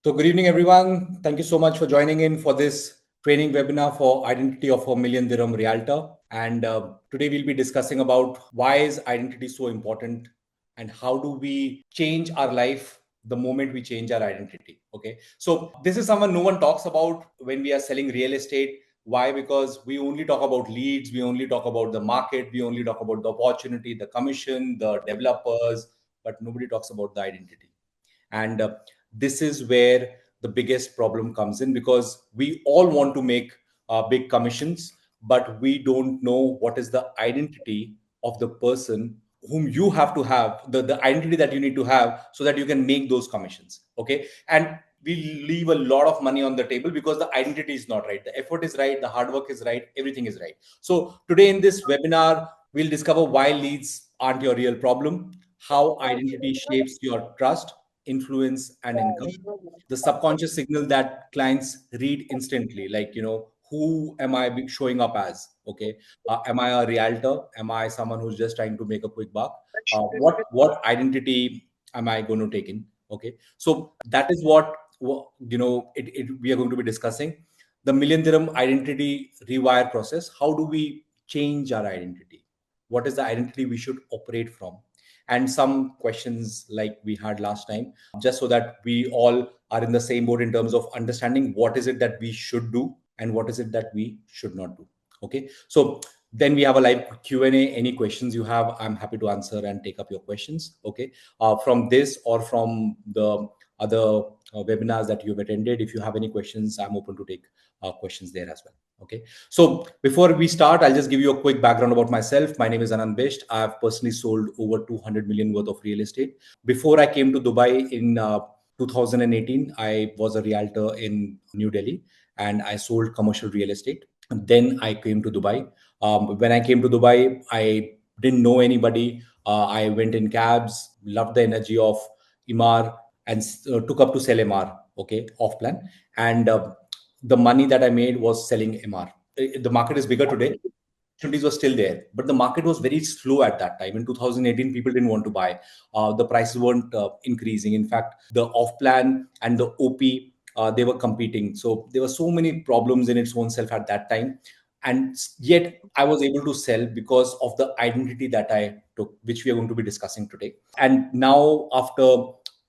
So good evening, everyone. Thank you so much for joining in for this training webinar for Identity of a Million Dirham Realtor. And today we'll be discussing about why is identity so important and how do we change our life the moment we change our identity. Okay. So this is someone no one talks about when we are selling real estate. Why? Because we only talk about leads, we only talk about the market, we only talk about the opportunity, the commission, the developers, but nobody talks about the identity. And this is where the biggest problem comes in, because we all want to make big commissions, but we don't know what is the identity of the person whom you have to have, the identity that you need to have so that you can make those commissions. Okay. And we leave a lot of money on the table because the identity is not right, the effort is right, the hard work is right, everything is right. So today in this webinar, we'll discover why leads aren't your real problem, how identity shapes your trust, influence, and income, the subconscious signal that clients read instantly, like, who am I showing up as? Okay. Am I a realtor? Am I someone who's just trying to make a quick buck? What identity am I going to take in? Okay. So that is what we are going to be discussing, the million dirham identity rewire process. How do we change our identity? What is the identity we should operate from? And some questions like we had last time, just so that we all are in the same boat in terms of understanding what is it that we should do and what is it that we should not do. Okay. So then we have a live Q&A. Any questions you have, I'm happy to answer and take up your questions. Okay. From this or from the other webinars that you've attended, if you have any questions, I'm open to take questions there as well. Okay. So before we start, I'll just give you a quick background about myself. My name is Aanant Bisht. I've personally sold over 200 million worth of real estate. Before I came to Dubai in 2018, I was a realtor in New Delhi and I sold commercial real estate. And then I came to Dubai. When I came to Dubai, I didn't know anybody. I went in cabs, loved the energy of Imar, and took up to sell MR, okay, off plan. And the money that I made was selling MR. The market is bigger today. Opportunities were still there, but the market was very slow at that time. In 2018, people didn't want to buy. The prices weren't increasing. In fact, the off plan and the OP, they were competing. So there were so many problems in its own self at that time. And yet I was able to sell because of the identity that I took, which we are going to be discussing today. And now after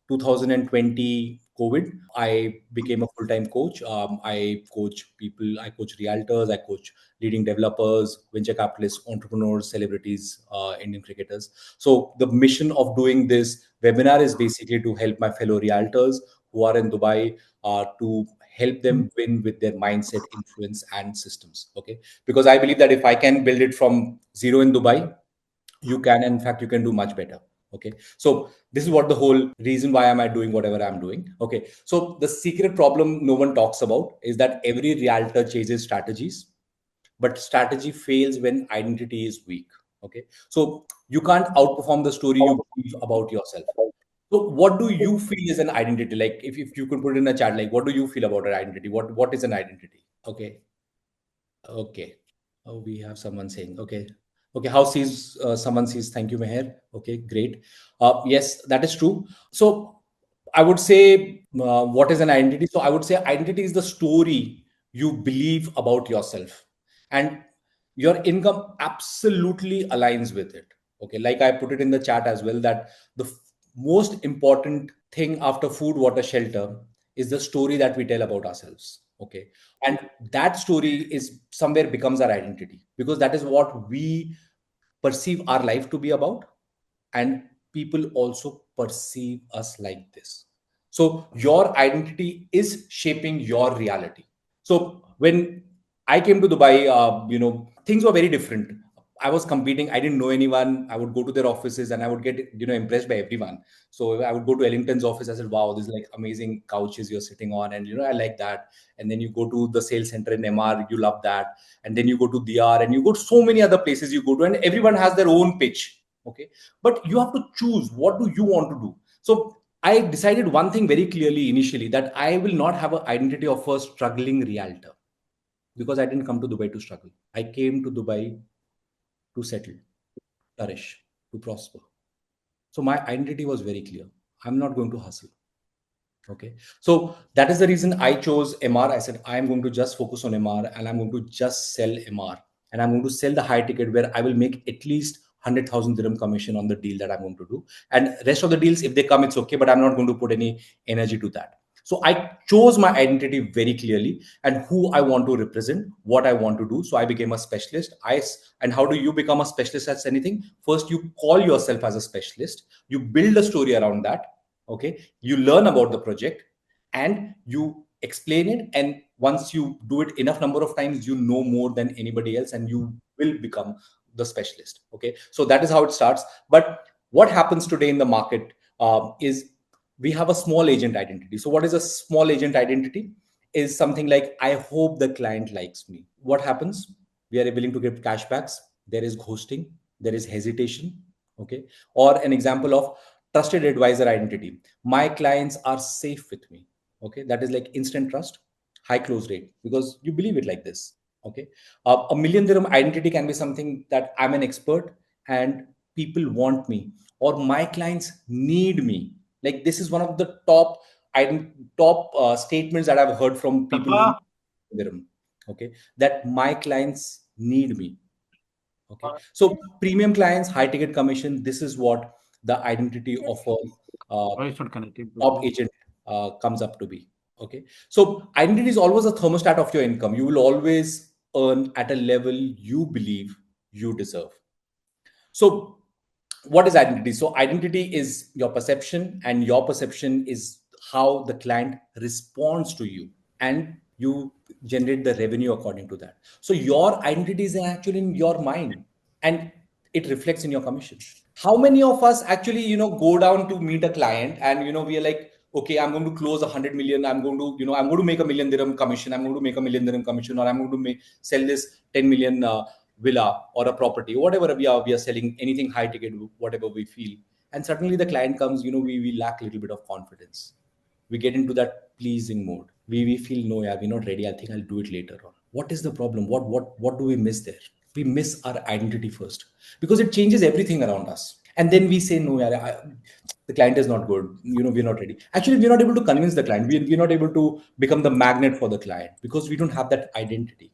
2020 COVID, I became a full-time coach. I coach people, I coach realtors, I coach leading developers, venture capitalists, entrepreneurs, celebrities, Indian cricketers. So the mission of doing this webinar is basically to help my fellow realtors who are in Dubai, to help them win with their mindset, influence, and systems. Okay, because I believe that if I can build it from zero in Dubai, you can. In fact, you can do much better. Okay, so this is what the whole reason why am I doing whatever I'm doing. Okay, so the secret problem no one talks about is that every realtor chases strategies, but strategy fails when identity is weak. Okay, so you can't outperform the story you believe about yourself. So what do you feel is an identity? Like, if you could put it in a chat, like, what do you feel about an identity? What is an identity? Okay. Okay. Oh, we have someone saying, okay. Okay. How sees someone sees, thank you, Meher. Okay, great. Yes, that is true. So I would say, what is an identity? So I would say identity is the story you believe about yourself, and your income absolutely aligns with it. Okay. Like I put it in the chat as well, that the most important thing after food, water, shelter is the story that we tell about ourselves. Okay. And that story is somewhere becomes our identity, because that is what we perceive our life to be about, and people also perceive us like this. So your identity is shaping your reality. So when I came to Dubai, things were very different. I was competing. I didn't know anyone. I would go to their offices and I would get, impressed by everyone. So I would go to Ellington's office. I said, "Wow, this is like amazing couches you're sitting on," and I like that. And then you go to the sales center in MR, you love that. And then you go to DR, and you go to so many other places you go to, and everyone has their own pitch. Okay, but you have to choose what do you want to do. So I decided one thing very clearly initially, that I will not have an identity of a struggling realtor, because I didn't come to Dubai to struggle. I came to Dubai to settle, flourish, to prosper. So my identity was very clear. I'm not going to hustle. Okay. So that is the reason I chose MR. I said, I'm going to just focus on MR and I'm going to just sell MR. And I'm going to sell the high ticket where I will make at least 100,000 dirham commission on the deal that I'm going to do. And rest of the deals, if they come, it's okay, but I'm not going to put any energy to that. So I chose my identity very clearly and who I want to represent, what I want to do. So I became a specialist. And how do you become a specialist at anything? First, you call yourself as a specialist. You build a story around that. Okay, you learn about the project and you explain it, and once you do it enough number of times, you know more than anybody else and you will become the specialist. Okay, so that is how it starts. But what happens today in the market is we have a small agent identity. So what is a small agent identity? Is something like, I hope the client likes me. What happens? We are willing to give cashbacks. There is ghosting, there is hesitation. Okay, or an example of trusted advisor identity. My clients are safe with me. Okay, that is like instant trust, high close rate because you believe it like this. Okay, a million dirham identity can be something that I'm an expert and people want me, or my clients need me. Like this is one of the top statements that I've heard from people who dirham. Okay, that my clients need me. Okay. So premium clients, high ticket commission, this is what the identity of a uh, Why it's not connected? top agent comes up to be. Okay. So identity is always a thermostat of your income. You will always earn at a level you believe you deserve. So what is identity? So identity is your perception, and your perception is how the client responds to you, and you generate the revenue according to that. So your identity is actually in your mind, and it reflects in your commission. How many of us actually go down to meet a client and we are like, okay, I'm going to close 100 million, I'm going to make a million dirham commission, I'm going to make a million dirham commission, or I'm going to sell this 10 million villa or a property, whatever we are selling, anything high ticket, whatever we feel. And suddenly the client comes, we lack a little bit of confidence. We get into that pleasing mode. We feel, no, yeah, we're not ready, I think I'll do it later on. What is the problem? What do we miss there? We miss our identity first, because it changes everything around us. And then we say, no, yeah, the client is not good, we're not ready. Actually, we're not able to convince the client. We're not able to become the magnet for the client because we don't have that identity.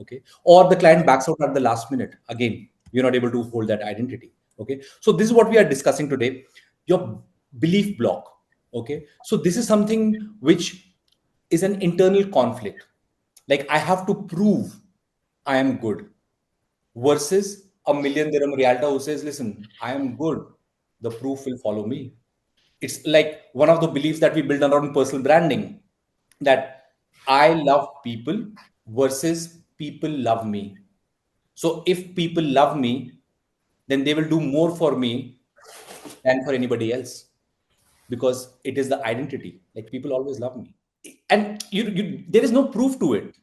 Okay, or the client backs out at the last minute. Again, we're not able to hold that identity. Okay, so this is what we are discussing today, your belief block. Okay, so this is something which is an internal conflict. Like, I have to prove I am good, versus a million dirham realtor who says, listen, I am good, the proof will follow me. It's like one of the beliefs that we build around personal branding, that I love people versus people love me. So if people love me, then they will do more for me than for anybody else, because it is the identity. Like, people always love me, and there is no proof to it.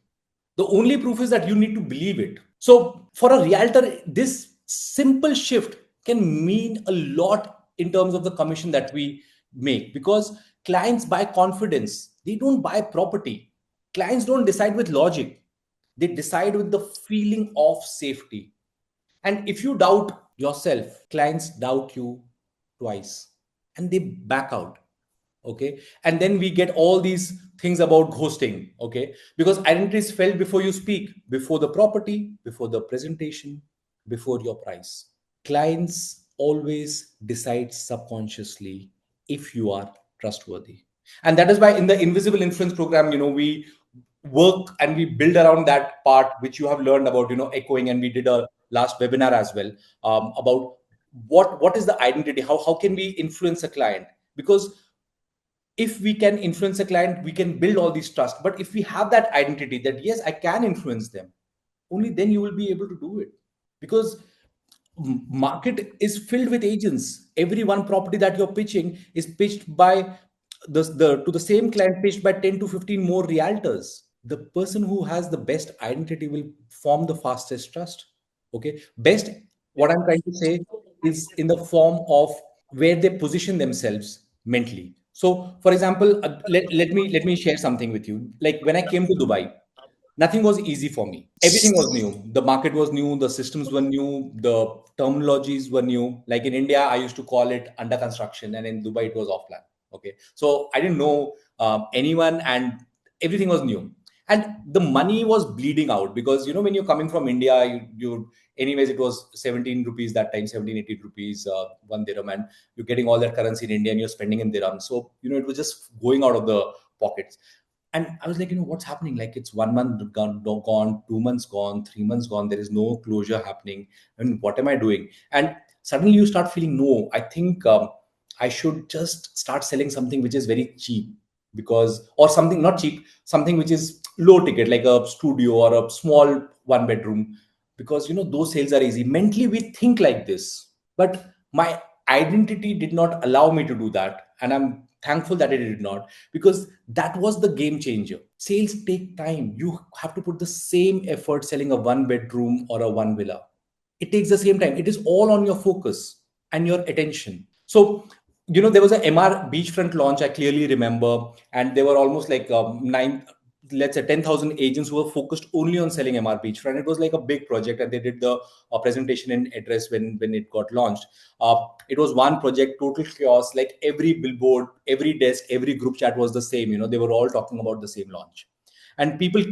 The only proof is that you need to believe it. So for a realtor, this simple shift can mean a lot in terms of the commission that we make, because clients buy confidence. They don't buy property. Clients don't decide with logic. They decide with the feeling of safety. And if you doubt yourself, clients doubt you twice and they back out. Okay, and then we get all these things about ghosting. Okay, because identity is felt before you speak, before the property, before the presentation, before your price. Clients always decide subconsciously if you are trustworthy. And that is why in the invisible influence program, we work and we build around that part which you have learned about, echoing. And we did a last webinar as well, about what is the identity, how can we influence a client. Because if we can influence a client, we can build all these trust. But if we have that identity that yes, I can influence them, only then you will be able to do it. Because market is filled with agents. Every one property that you're pitching is pitched by the to the same client, pitched by 10 to 15 more realtors. The person who has the best identity will form the fastest trust. Okay, best, what I'm trying to say, is in the form of where they position themselves mentally. So for example, let me share something with you. Like, when I came to Dubai, nothing was easy for me. Everything was new. The market was new, the systems were new, the terminologies were new. Like in India, I used to call it under construction, and in Dubai it was off plan. Okay, so I didn't know anyone, and everything was new. And the money was bleeding out because, when you're coming from India, anyways, it was 17 rupees that time, 17, 18 rupees, 1 dirham, and you're getting all that currency in India and you're spending in dirham. So, it was just going out of the pockets. And I was like, what's happening? Like, it's 1 month gone, 2 months gone, 3 months gone. There is no closure happening. And what am I doing? And suddenly you start feeling, no, I think I should just start selling something which is very cheap, because, or something not cheap, something which is low ticket, like a studio or a small 1 bedroom, because, those sales are easy. Mentally, we think like this, but my identity did not allow me to do that. And I'm thankful that it did not, because that was the game changer. Sales take time. You have to put the same effort selling a 1 bedroom or a one villa. It takes the same time. It is all on your focus and your attention. So, there was a MR beachfront launch, I clearly remember, and there were almost like nine, let's say 10,000 agents who were focused only on selling MR beachfront. It was like a big project, and they did the presentation in address when it got launched. It was one project, total chaos. Like every billboard, every desk, every group chat was the same. They were all talking about the same launch, and people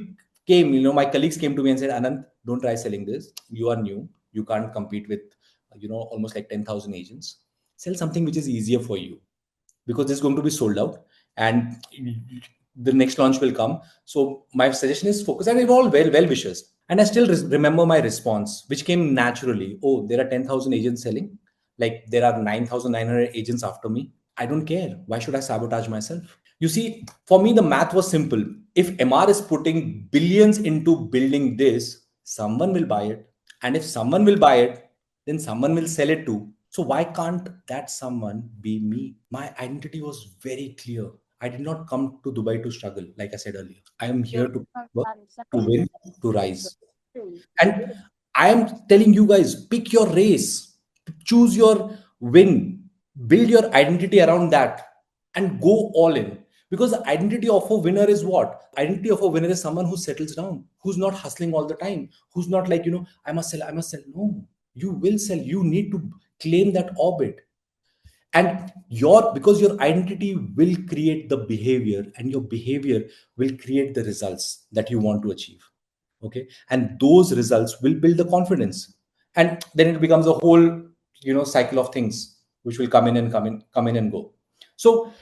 came. My colleagues came to me and said, "Anant, don't try selling this. You are new. You can't compete with, almost like 10,000 agents. Sell something which is easier for you, because this is going to be sold out, and the next launch will come. So my suggestion is focus." And it all well wishes. And I still remember my response, which came naturally. Oh, there are 10,000 agents selling. Like there are 9,900 agents after me. I don't care. Why should I sabotage myself? You see, for me, the math was simple. If MR is putting billions into building this, someone will buy it. And if someone will buy it, then someone will sell it too. So why can't that someone be me? My identity was very clear. I did not come to Dubai to struggle, like I said earlier. I am here to work, to win, to rise. And I am telling you guys, pick your race, choose your win, build your identity around that, and go all in. Because the identity of a winner is what? Identity of a winner is someone who settles down, who's not hustling all the time, who's not like, I must sell, I must sell. No, you will sell. You need to claim that orbit. And because your identity will create the behavior, and your behavior will create the results that you want to achieve. Okay, and those results will build the confidence, and then it becomes a whole, cycle of things which will come in and go. So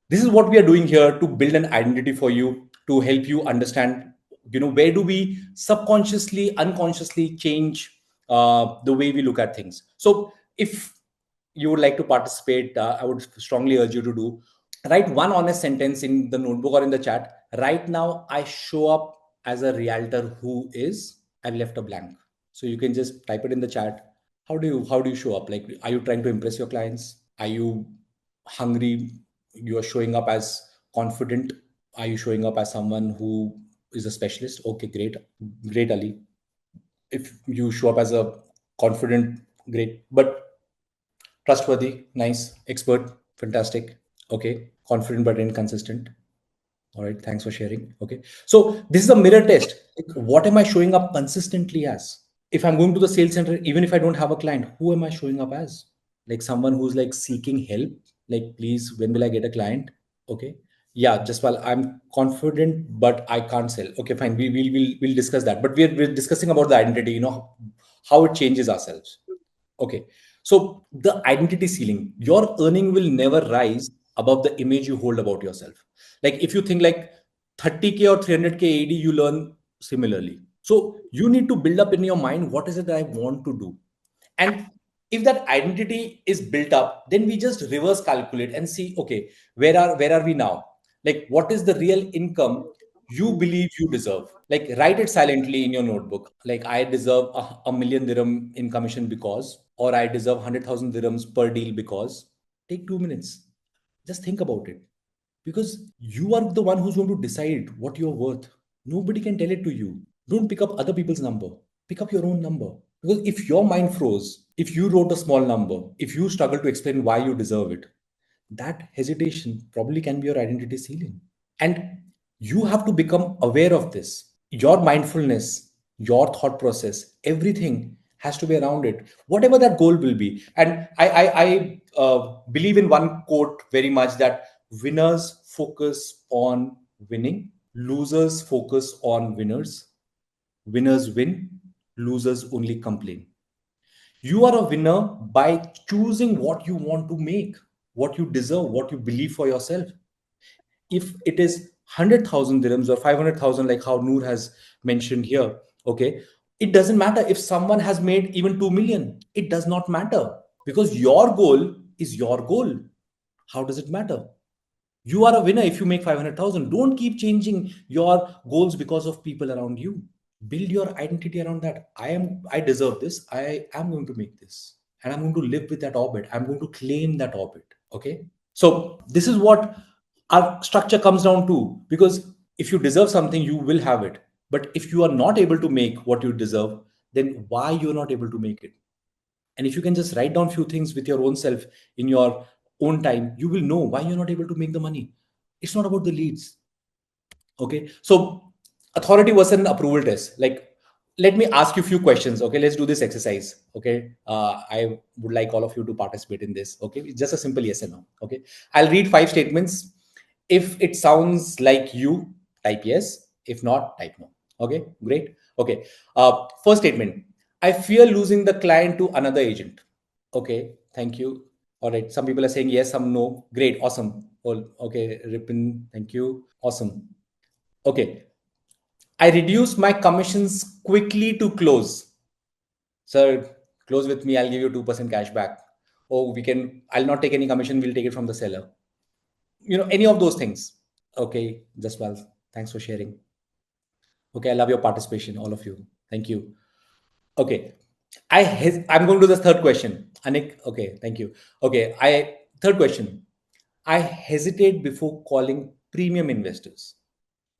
this is what we are doing here, to build an identity for you, to help you understand, where do we subconsciously, unconsciously change the way we look at things. So if you would like to participate, I would strongly urge you to do. Write one honest sentence in the notebook or in the chat. Right now, I show up as a realtor who is. I've left a blank, so you can just type it in the chat. How do you show up? Like, are you trying to impress your clients? Are you hungry? You are showing up as confident. Are you showing up as someone who is a specialist? Okay, great, great, Ali. If you show up as a confident, great, but trustworthy, nice, expert, fantastic. Okay, confident but inconsistent. All right, thanks for sharing. Okay, so this is a mirror test. Like, what am I showing up consistently as? If I'm going to the sales center, even if I don't have a client, who am I showing up as? Like someone who's like seeking help. Like, please, when will I get a client? Okay, yeah, just while I'm confident, but I can't sell. Okay, fine. We'll discuss that. But we're discussing about the identity. How it changes ourselves. Okay. So the identity ceiling, your earning will never rise above the image you hold about yourself. Like if you think like 30K or 300K AD, you learn similarly. So you need to build up in your mind, what is it that I want to do? And if that identity is built up, then we just reverse calculate and see, okay, where are we now? Like what is the real income you believe you deserve? Like write it silently in your notebook. Like I deserve a million dirham in commission because, or I deserve 100,000 dirhams per deal because. Take 2 minutes. Just think about it, because you are the one who's going to decide what you're worth. Nobody can tell it to you. Don't pick up other people's number. Pick up your own number. Because if your mind froze, if you wrote a small number, if you struggle to explain why you deserve it, that hesitation probably can be your identity ceiling. And you have to become aware of this. Your mindfulness, your thought process, everything has to be around it, whatever that goal will be. And I believe in one quote very much, that winners focus on winning. Losers focus on winners. Winners win. Losers only complain. You are a winner by choosing what you want to make, what you deserve, what you believe for yourself. If it is 100,000 dirhams or 500,000, like how Noor has mentioned here, okay, it doesn't matter if someone has made even 2 million. It does not matter because your goal is your goal. How does it matter? You are a winner if you make 500,000. Don't keep changing your goals because of people around you. Build your identity around that. I deserve this. I am going to make this, and I'm going to live with that orbit. I'm going to claim that orbit. Okay. So this is what our structure comes down to, because if you deserve something, you will have it. But if you are not able to make what you deserve, then why you're not able to make it? And if you can just write down few things with your own self in your own time, you will know why you're not able to make the money. It's not about the leads. Okay. So authority was an approval test. Like, let me ask you a few questions. Okay. Let's do this exercise. Okay. I would like all of you to participate in this. Okay. It's just a simple yes and no. Okay. I'll read 5 statements. If it sounds like you, type yes. If not, type no. Okay. Great. Okay. First statement. I fear losing the client to another agent. Okay. Thank you. All right. Some people are saying yes, some no. Great. Awesome. Well, okay. Ripon. Thank you. Awesome. Okay. I reduce my commissions quickly to close. Sir, close with me. I'll give you 2% cash back. Oh, I'll not take any commission. We'll take it from the seller. Any of those things. Okay. Just well, thanks for sharing. Okay. I love your participation, all of you. Thank you. Okay. I'm going to the third question. Anik. Okay. Thank you. Okay. Third question. I hesitate before calling premium investors.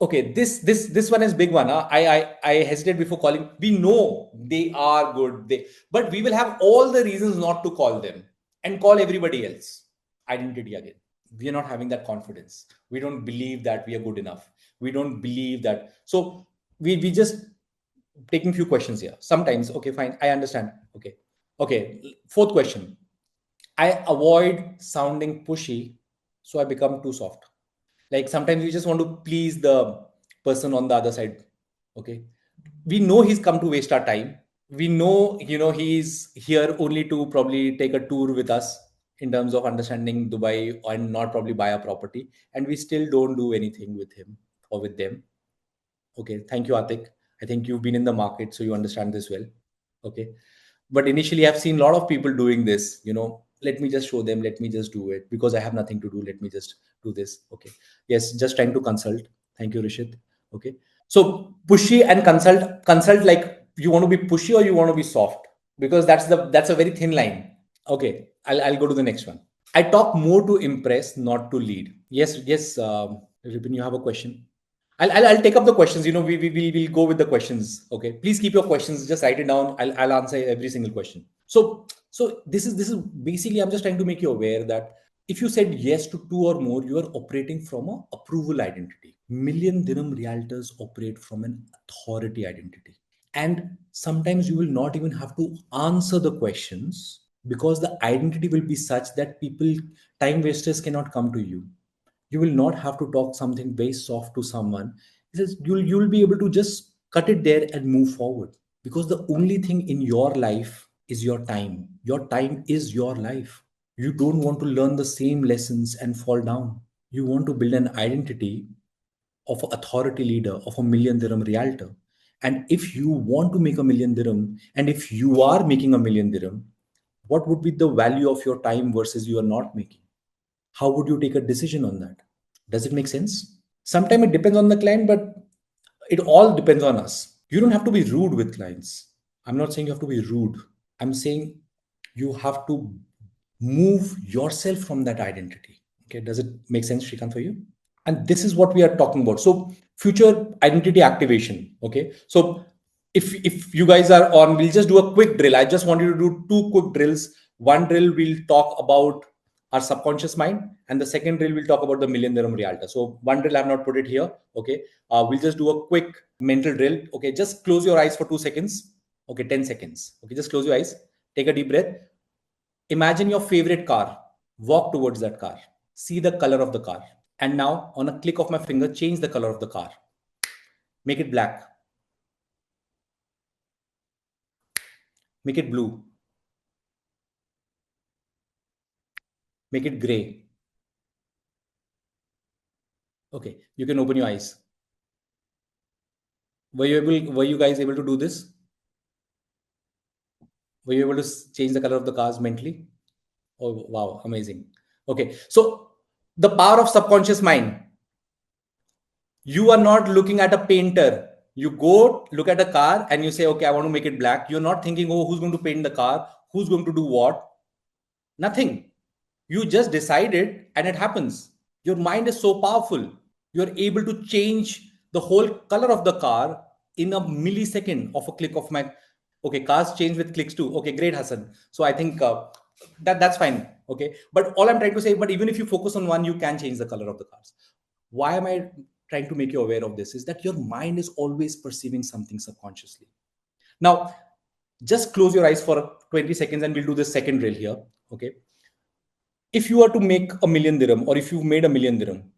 Okay, this one is big one. I hesitate before calling. We know they are good, but we will have all the reasons not to call them and call everybody else. Identity again. We are not having that confidence. We don't believe that we are good enough. We don't believe that. So we just taking few questions here. Sometimes, okay, fine, I understand. Okay. Fourth question. I avoid sounding pushy, so I become too soft. Like sometimes we just want to please the person on the other side. Okay. We know he's come to waste our time. We know, he's here only to probably take a tour with us in terms of understanding Dubai and not probably buy a property. And we still don't do anything with him or with them. Okay. Thank you, Atik. I think you've been in the market, so you understand this well. Okay. But initially, I've seen a lot of people doing this. Let me just show them, let me just do it because I have nothing to do. Let me just do this. Okay. Yes, just trying to consult. Thank you, Rishit. Okay. So pushy and consult like you want to be pushy or you want to be soft, because that's a very thin line. Okay. I'll go to the next one. I talk more to impress, not to lead. Yes. Ripin, you have a question. I'll take up the questions. We'll go with the questions. Okay. Please keep your questions. Just write it down. I'll answer every single question. So this is basically, I'm just trying to make you aware that if you said yes to two or more, you are operating from a approval identity. Million dirham realtors operate from an authority identity. And sometimes you will not even have to answer the questions because the identity will be such that time wasters cannot come to you. You will not have to talk something very soft to someone. It says you'll be able to just cut it there and move forward, because the only thing in your life is your time. Your time is your life. You don't want to learn the same lessons and fall down. You want to build an identity of an authority leader, of a million dirham realtor. And if you want to make a million dirham, and if you are making a million dirham, what would be the value of your time versus you are not making? How would you take a decision on that? Does it make sense? Sometimes it depends on the client, but it all depends on us. You don't have to be rude with clients. I'm not saying you have to be rude. I'm saying you have to move yourself from that identity. Okay, does it make sense, Shrikant, for you? And this is what we are talking about. So future identity activation. Okay, so if you guys are on, we'll just do a quick drill. I just want you to do two quick drills. One drill we'll talk about our subconscious mind, and the second drill we'll talk about the million dirham realtor. So one drill I've not put it here. Okay, we'll just do a quick mental drill. Okay, just close your eyes for 2 seconds. Okay, 10 seconds. Okay, just close your eyes, take a deep breath. Imagine your favorite car. Walk towards that car. See the color of the car. And now, on a click of my finger, change the color of the car. Make it black, make it blue, make it gray. Okay, you can open your eyes. Were you guys able to do this? Were you able to change the color of the cars mentally? Oh, wow, amazing. Okay, so the power of subconscious mind. You are not looking at a painter. You go look at a car and you say, okay, I want to make it black. You're not thinking, oh, who's going to paint the car? Who's going to do what? Nothing. You just decide it and it happens. Your mind is so powerful. You're able to change the whole color of the car in a millisecond of a click of my. Okay, cars change with clicks too. Okay, great, Hassan. So I think that's fine. Okay, but all I'm trying to say, but even if you focus on one, you can change the color of the cars. Why am I trying to make you aware of this? Is that your mind is always perceiving something subconsciously. Now, just close your eyes for 20 seconds and we'll do the second drill here. Okay, if you are to make a million dirham or if you've made a million dirham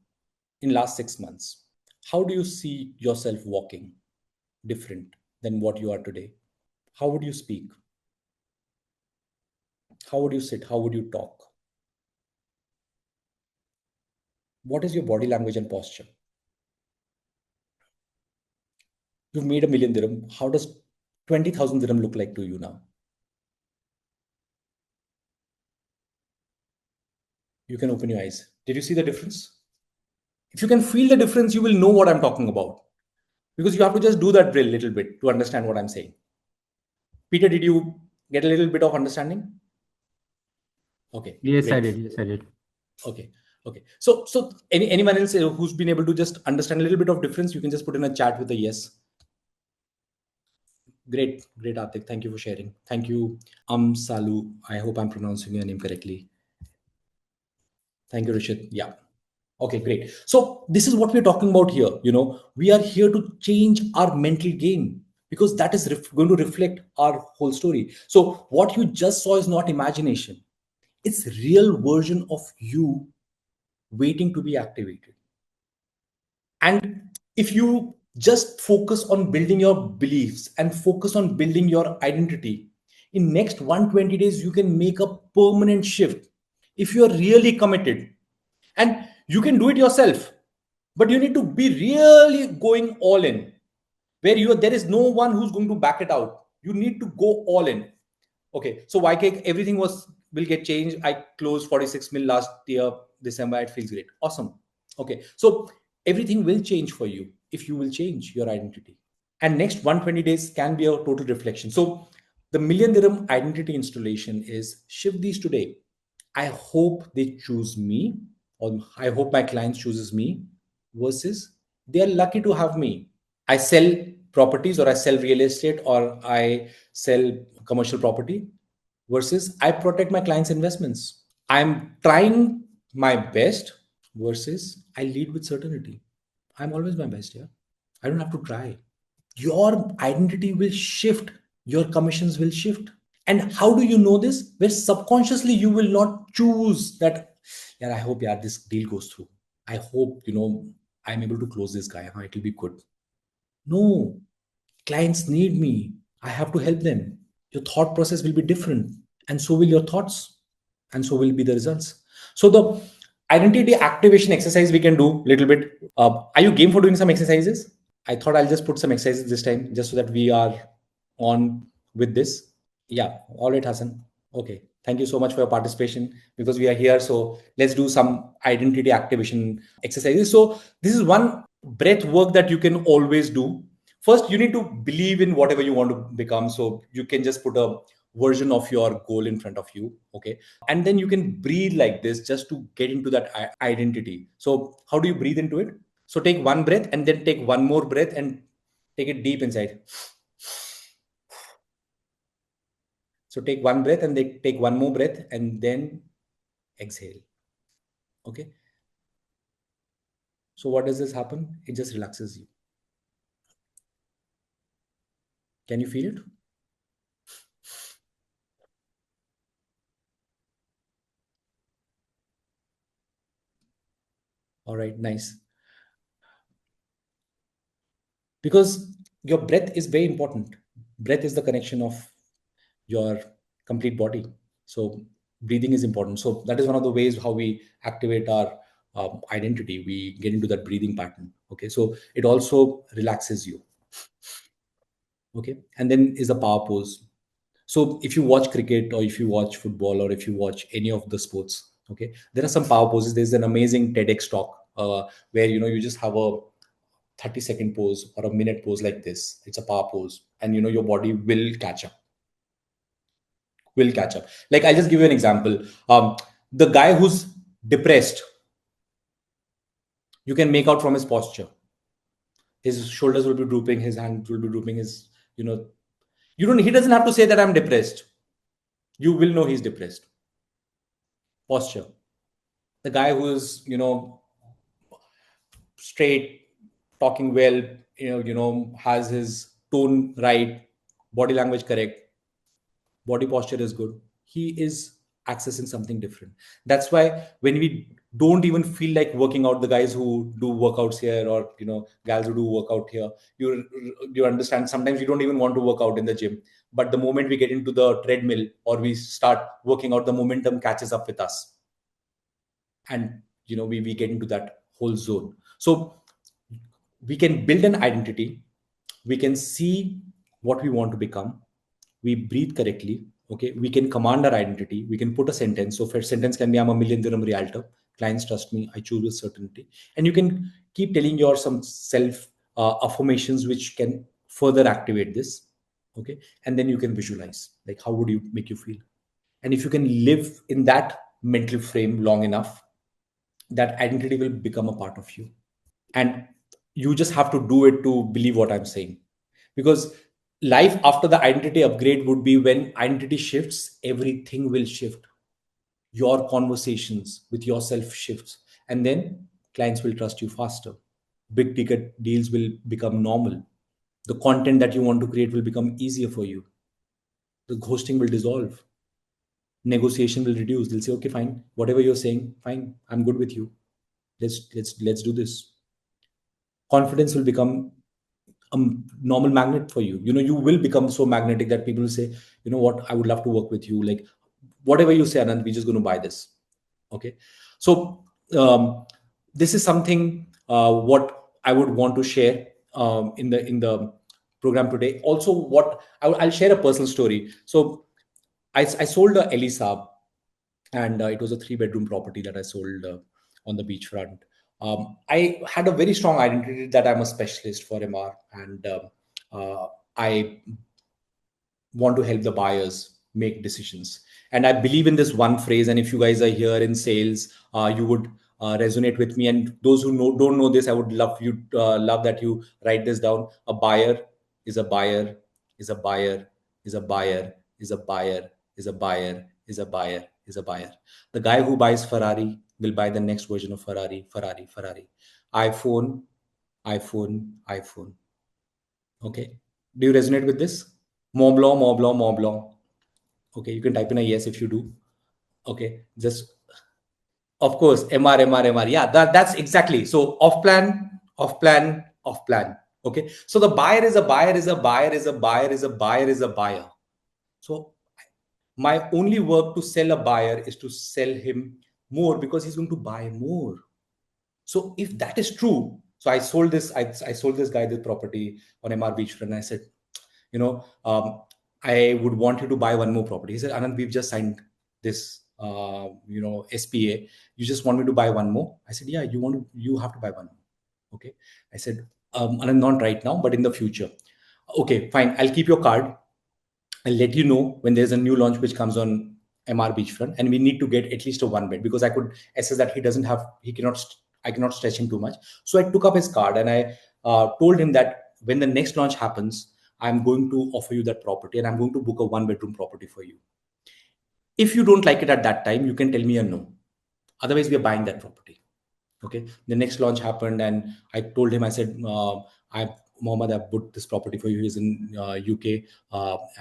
in last 6 months, how do you see yourself walking different than what you are today? How would you speak? How would you sit? How would you talk? What is your body language and posture? You've made a million dirham. How does 20,000 dirham look like to you now? You can open your eyes. Did you see the difference? If you can feel the difference, you will know what I'm talking about, because you have to just do that drill a little bit to understand what I'm saying. Peter, did you get a little bit of understanding? Okay, Yes, I great. did. Yes, I did. Okay, okay. So anyone else who's been able to just understand a little bit of difference, you can just put in a chat with a yes. Great, great, Atik. Thank you for sharing. Thank you, Salu. I hope I'm pronouncing your name correctly. Thank you, Rishit. Yeah. Okay, great. So this is what we're talking about here. We are here to change our mental game, because that is going to reflect our whole story. So what you just saw is not imagination. It's real version of you waiting to be activated. And if you just focus on building your beliefs and focus on building your identity, in next 120 days you can make a permanent shift if you are really committed. And you can do it yourself, but you need to be really going all in, where there is no one who's going to back it out. You need to go all in. Okay, so YK, everything will get changed. I closed 46 mil last year, December. It feels great. Awesome. Okay, so everything will change for you if you will change your identity. And next 120 days can be a total reflection. So the million dirham identity installation is shift these today. I hope they choose me, or I hope my clients chooses me, versus they are lucky to have me. I sell properties, or I sell real estate, or I sell commercial property, versus I protect my clients' investments. I'm trying my best, versus I lead with certainty. I'm always my best. Yeah. I don't have to try. Your identity will shift, your commissions will shift. And how do you know this? Where subconsciously you will not choose that, yeah, I hope, yeah, this deal goes through. I hope, I'm able to close this guy. It will be good. No, clients need me. I have to help them. Your thought process will be different, and so will your thoughts, and so will be the results. So the identity activation exercise we can do little bit. Are you game for doing some exercises? I thought I'll just put some exercises this time, just so that we are on with this. Yeah, all right, Hassan. Okay, thank you so much for your participation, because we are here. So let's do some identity activation exercises. So this is one breath work that you can always do. First, you need to believe in whatever you want to become. So you can just put a version of your goal in front of you. Okay, and then you can breathe like this just to get into that identity. So how do you breathe into it? So take one breath and then take one more breath and take it deep inside. So take one breath and they take one more breath and then exhale. Okay. So what does this happen? It just relaxes you. Can you feel it? All right, nice. Because your breath is very important. Breath is the connection of your complete body. So breathing is important. So that is one of the ways how we activate our identity. We get into that breathing pattern. Okay, so it also relaxes you. Okay, and then is the power pose. So if you watch cricket or if you watch football or if you watch any of the sports, okay, there are some power poses. There's an amazing TEDx talk where you just have a 30-second pose or a minute pose like this. It's a power pose, and your body will catch up. Will catch up. Like, I'll just give you an example. The guy who's depressed, you can make out from his posture. His shoulders will be drooping, his hands will be drooping. You know, you don't. He doesn't have to say that I'm depressed. You will know he's depressed. Posture. The guy who's straight, talking well, has his tone right, body language correct, body posture is good, he is accessing something different. That's why when we don't even feel like working out, the guys who do workouts here, or gals who do workout here, you understand, sometimes you don't even want to work out in the gym, but the moment we get into the treadmill or we start working out, the momentum catches up with us, and we get into that whole zone. So we can build an identity, we can see what we want to become, we breathe correctly. Okay, we can command our identity, we can put a sentence. So first sentence can be, I'm a million dirham realtor, clients trust me, I choose with certainty. And you can keep telling your some self affirmations which can further activate this. Okay, and then you can visualize, like, how would you make you feel? And if you can live in that mental frame long enough, that identity will become a part of you. And you just have to do it to believe what I'm saying. Because life after the identity upgrade would be, when identity shifts, everything will shift. Your conversations with yourself shifts, and then clients will trust you faster. Big ticket deals will become normal. The content that you want to create will become easier for you. The ghosting will dissolve. Negotiation will reduce. They'll say, okay, fine, whatever you're saying, fine, I'm good with you. Let's do this. Confidence will become a normal magnet for you. You will become so magnetic that people will say, you know what, I would love to work with you. Like, whatever you say, Anand, we're just going to buy this. Okay, so this is something what I would want to share in the program today. Also, what I'll share a personal story. So I sold a Elisa, and it was a 3-bedroom property that I sold on the beachfront. I had a very strong identity that I'm a specialist for MR, and I want to help the buyers make decisions. And I believe in this one phrase. And if you guys are here in sales, you would resonate with me. And those who don't know this, I would love that you write this down. A buyer is a buyer is a buyer is a buyer is a buyer is a buyer is a buyer is a buyer. The guy who buys Ferrari will buy the next version of Ferrari. iPhone, iPhone, iPhone. Okay. Do you resonate with this? Mont Blanc, Mont Blanc, Mont Blanc. Okay, you can type in a yes if you do. Okay, just of course, MR, MR, MR. Yeah, that's exactly. So off plan, off plan, off plan. Okay, so the buyer is a buyer is a buyer is a buyer is a buyer is a buyer. So my only work to sell a buyer is to sell him more, because he's going to buy more. So if that is true, so I sold this guy the property on MR Beachfront, and I said, you know, I would want you to buy one more property. He said, Anand, we've just signed this, SPA. You just want me to buy one more? I said, yeah, you have to buy one more. Okay. I said, Anand, not right now, but in the future. Okay, fine. I'll keep your card. I'll let you know when there's a new launch which comes on MR Beachfront, and we need to get at least a one bed, because I could assess that I cannot stretch him too much. So I took up his card, and I told him that when the next launch happens, I'm going to offer you that property, and I'm going to book a 1-bedroom property for you. If you don't like it at that time, you can tell me a no. Otherwise, we are buying that property. Okay. The next launch happened, and I told him, I said, Mohammed, I've booked this property for you. He's in UK,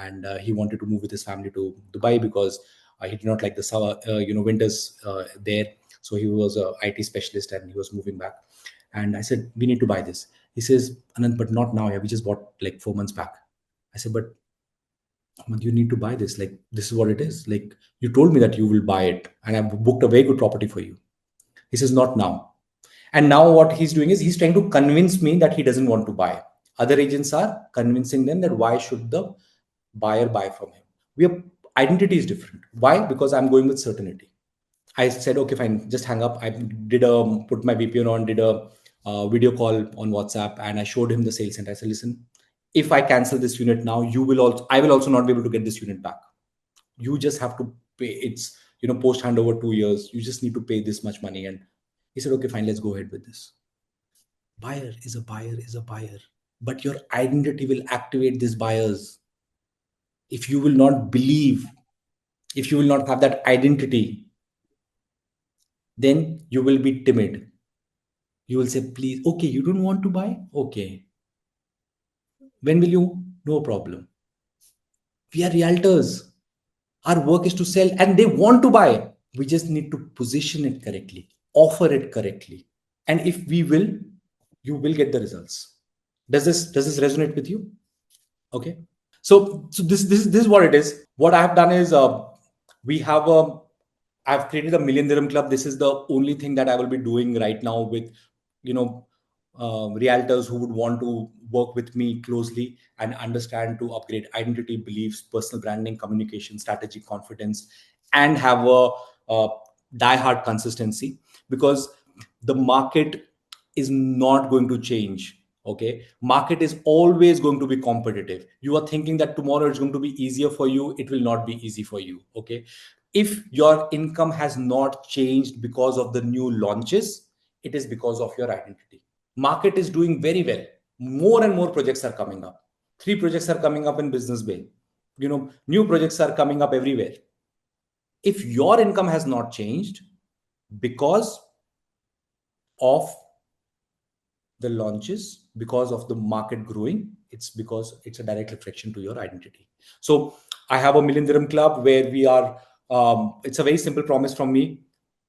and he wanted to move with his family to Dubai, because he did not like the summer, winters there. So he was a IT specialist and he was moving back. And I said, we need to buy this. He says, Anant, but not now. Yeah, we just bought like 4 months back. I said, but Ahmad, you need to buy this. Like, this is what it is. Like, you told me that you will buy it, and I've booked a very good property for you. He says, not now. And now what he's doing is he's trying to convince me that he doesn't want to buy. Other agents are convincing them that why should the buyer buy from him. We have identity is different. Why? Because I'm going with certainty. I said, okay, fine, just hang up. I did a put my VPN on, did a video call on WhatsApp, and I showed him the sales center. I said, listen, if I cancel this unit now, I will also not be able to get this unit back. You just have to pay. It's post handover 2 years. You just need to pay this much money. And he said, okay, fine, let's go ahead with this. Buyer is a buyer is a buyer, but your identity will activate these buyers. If you will not believe, if you will not have that identity, then you will be timid. You will say, please, okay, you don't want to buy? Okay. When will you? No problem. We are realtors. Our work is to sell and they want to buy. We just need to position it correctly, offer it correctly. And if we will, you will get the results. Does this resonate with you? Okay. So this is what it is. What I have done is we have a I've created a Million Dirham Club. This is the only thing that I will be doing right now with, you know, realtors who would want to work with me closely and understand to upgrade identity, beliefs, personal branding, communication, strategy, confidence, and have a die-hard consistency, because the market is not going to change. Okay, market is always going to be competitive. You are thinking that tomorrow it's going to be easier for you. It will not be easy for you. Okay, if your income has not changed because of the new launches, it is because of your identity. Market is doing very well. More and more projects are coming up. 3 projects are coming up in Business Bay. New projects are coming up everywhere. If your income has not changed because of the launches, because of the market growing, it's because it's a direct reflection to your identity. So I have a Million Dirham Club where we are, it's a very simple promise from me.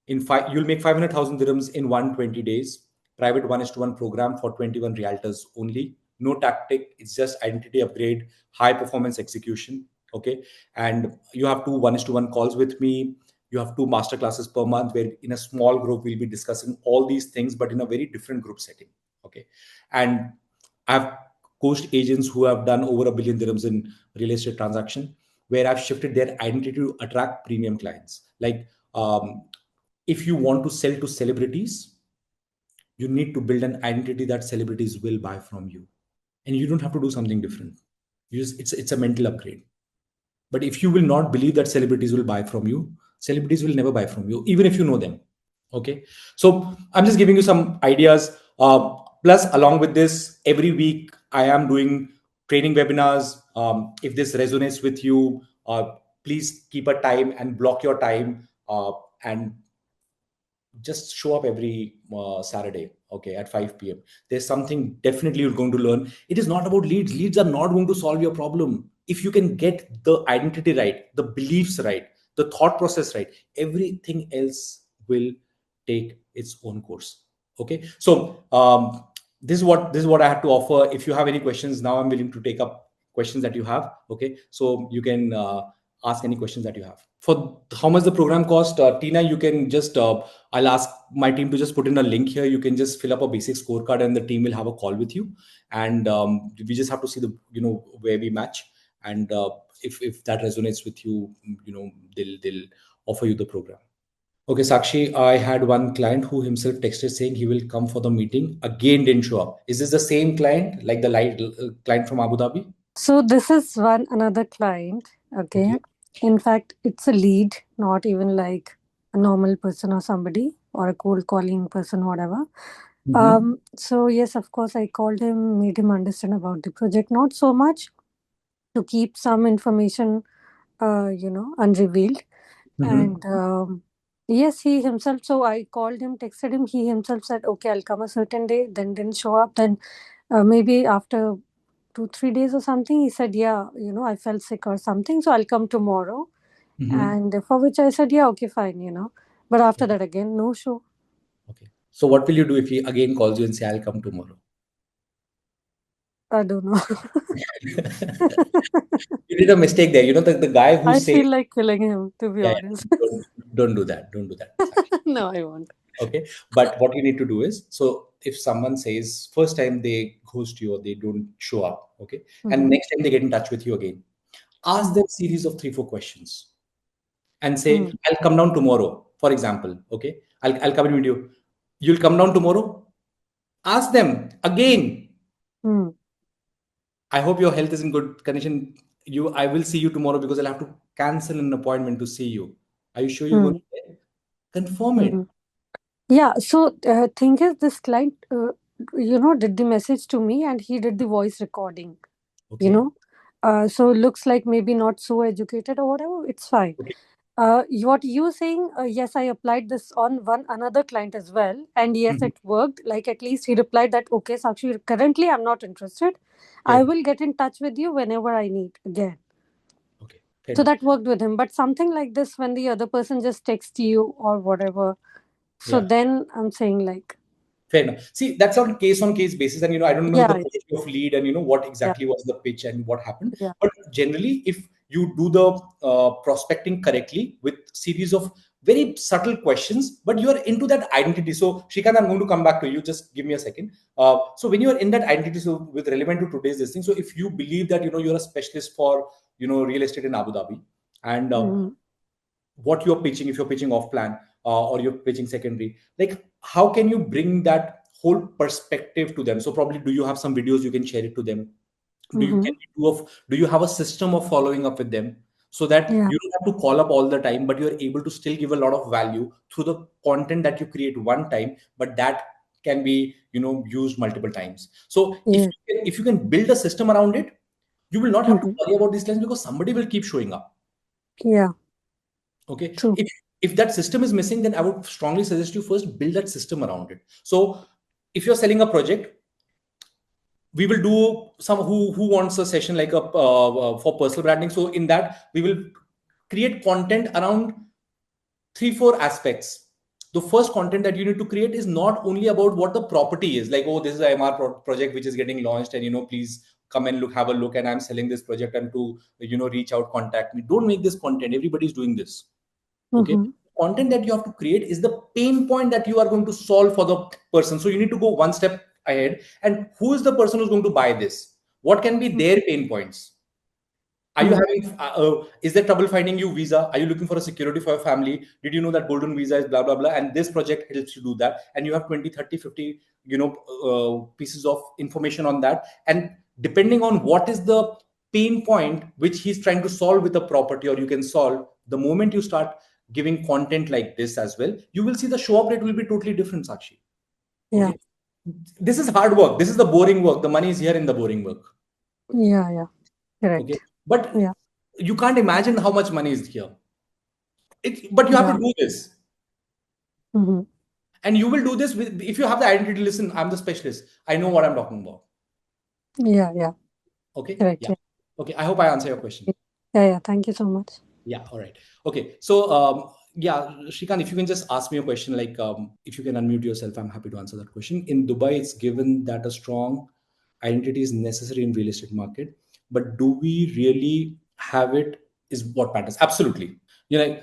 You'll make 500,000 dirhams in 120 days. Private 1:1 program for 21 realtors only. No tactic. It's just identity upgrade, high performance execution. Okay. And you have 2 1:1 calls with me. You have 2 master classes per month where in a small group, we'll be discussing all these things, but in a very different group setting. Okay. And I've coached agents who have done over 1 billion dirhams in real estate transaction, where I've shifted their identity to attract premium clients. Like, if you want to sell to celebrities, you need to build an identity that celebrities will buy from you, and you don't have to do something different. It's a mental upgrade. But if you will not believe that celebrities will buy from you, celebrities will never buy from you, even if you know them. Okay. So I'm just giving you some ideas. Plus, along with this, every week I am doing training webinars. If this resonates with you, please keep a time and block your time, and just show up every Saturday, okay, at 5 p.m. There's something definitely you're going to learn. It is not about leads. Leads are not going to solve your problem. If you can get the identity right, the beliefs right, the thought process right, everything else will take its own course. Okay. So this is what I have to offer. If you have any questions, now I'm willing to take up questions that you have. Okay. So you can ask any questions that you have. For how much the program cost, Tina, you can just I'll ask my team to just put in a link here. You can just fill up a basic scorecard, and the team will have a call with you. And we just have to see the where we match, and if that resonates with you, they'll offer you the program. Okay, Sakshi, I had one client who himself texted saying he will come for the meeting. Again, didn't show up. Is this the same client, like the client from Abu Dhabi? So this is another client. Okay. In fact, it's a lead, not even like a normal person or somebody or a cold calling person, whatever. So yes, of course, I called him, made him understand about the project, not so much to keep some information, unrevealed. And yes, he himself. So I called him, texted him. He himself said, "Okay, I'll come a certain day." Then didn't show up. Then maybe after 2 3 days or something, he said, "Yeah, I felt sick or something, so I'll come tomorrow." And for which I said, "Yeah, okay, fine." But after that, again, no show. Okay. So what will you do if he again calls you and say, "I'll come tomorrow"? I don't know. You did a mistake there. You know, the guy who I says, feel like killing him, to be yeah, honest. yeah, don't do that. Don't do that, Sakshi. No, I won't. Okay. But what you need to do is, so if someone says first time they ghost you or they don't show up, okay, and Mm-hmm. next time they get in touch with you again, ask them series of 3, 4 questions and say, Mm-hmm. "I'll come down tomorrow." For example, okay, I'll come in with you. You'll come down tomorrow. Ask them again. Mm-hmm. I hope your health is in good condition. I will see you tomorrow because I'll have to cancel an appointment to see you. Are you sure you're going Mm-hmm. to there? Confirm it. Mm-hmm. Yeah. So, thing is, this client, did the message to me, and he did the voice recording. You Okay. know, so looks like maybe not so educated or whatever. It's fine. Okay. What you're saying, yes, I applied this on one another client as well, and yes, Mhm. it worked. Like, at least he replied that, okay, Sakshi, currently I'm not interested. I Fair. will get in touch with you whenever I need again. Okay. Fair So enough. that worked with him. But something like this, when the other person just texts you or whatever, so Yeah. then I'm saying like, Fair enough. See, that's on case basis, and I don't know the yeah, quality of lead, and what yeah, exactly was the pitch and what happened. yeah. But generally, if you do the prospecting correctly with series of very subtle questions, but you are into that identity. So, Shrikant, I'm going to come back to you. Just give me a second. So, when you are in that identity, so with relevant to today's this thing, so if you believe that you're a specialist for real estate in Abu Dhabi, and Mm-hmm. what you're pitching, if you're pitching off plan or you're pitching secondary, like how can you bring that whole perspective to them? So probably, do you have some videos you can share it to them? Mm-hmm. Do you have a system of following up with them, so that Yeah, you don't have to call up all the time, but you're able to still give a lot of value through the content that you create one time, but that can be used multiple times. So yeah, if you can build a system around it, you will not have to mm-hmm. worry about these things, because somebody will keep showing up. Yeah, Okay. true. If that system is missing, then I would strongly suggest you first build that system around it. So if you're selling a project, we will do some, who wants a session like a for personal branding. So in that, we will create content around 3, 4 aspects. The first content that you need to create is not only about what the property is, like, oh, this is a MR project which is getting launched, and please come and have a look, and I'm selling this project, and to reach out, contact me. Don't make this content. Everybody's doing this. Okay. Mm-hmm. Content that you have to create is the pain point that you are going to solve for the person. So you need to go one step ahead, and who is the person who's going to buy this? What can be their pain points? Are you Mm-hmm. having, is there trouble finding you visa? Are you looking for a security for your family? Did you know that golden visa is blah, blah, blah? And this project helps you do that. And you have 20, 30, 50, pieces of information on that. And depending on what is the pain point which he's trying to solve with a property, or you can solve, the moment you start giving content like this as well, you will see the show up rate will be totally different, Sakshi. Yeah, Okay. This is hard work. This is the boring work. The money is here in the boring work. yeah, yeah. Okay. Correct. But Yeah, you can't imagine how much money is here. But you have to yeah. do this, Mm-hmm. and you will do this if you have the identity. Listen, I'm the specialist. I know what I'm talking about. Yeah, yeah. Okay, Correct. yeah, Yeah. okay. I hope I answer your question. Yeah, yeah. Thank you so much. Yeah, all right. Okay, so yeah, Shrikant, if you can just ask me a question, like if you can unmute yourself, I'm happy to answer that question. In Dubai, it's given that a strong identity is necessary in real estate market, but do we really have it? Is what matters. Absolutely.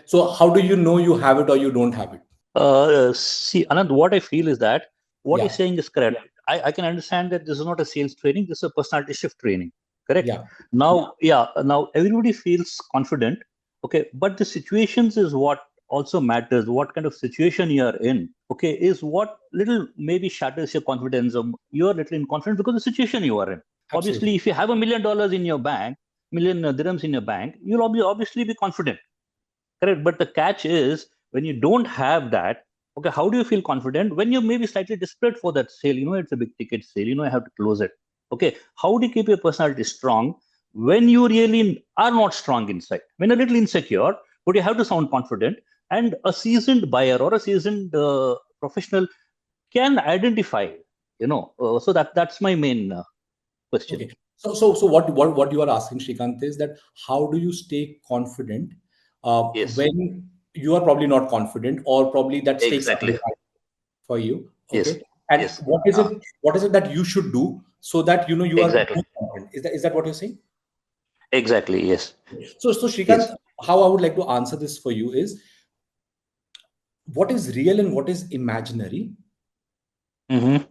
So how do you know you have it or you don't have it? See, Anand, what I feel is that what he's Yeah, saying is correct. I can understand that this is not a sales training, this is a personality shift training. Correct? yeah, Now, yeah, now everybody feels confident. Okay, but the situations is what also matters. What kind of situation you are in, okay, is what little maybe shatters your confidence, or you're little inconfident because of the situation you are in. absolutely. Obviously, if you have $1 million in your bank, million dirhams in your bank, you'll obviously be confident. Correct. But the catch is when you don't have that, okay, how do you feel confident when you may be slightly desperate for that sale? It's a big ticket sale, I have to close it. Okay. How do you keep your personality strong when you really are not strong inside? When you're a little insecure, but you have to sound confident. And a seasoned buyer or a seasoned professional can identify, so that's my main question. Okay. So what you are asking, Shrikant, is that how do you stay confident Yes. when you are probably not confident, or probably that stakes are very Exactly. high for you. Yes. Okay. And Yes. what is it that you should do so that you are Exactly. more confident? Is that what you're saying? Exactly. Yes. So Shrikant, Yes. how I would like to answer this for you is, what is real and what is imaginary Mm-hmm.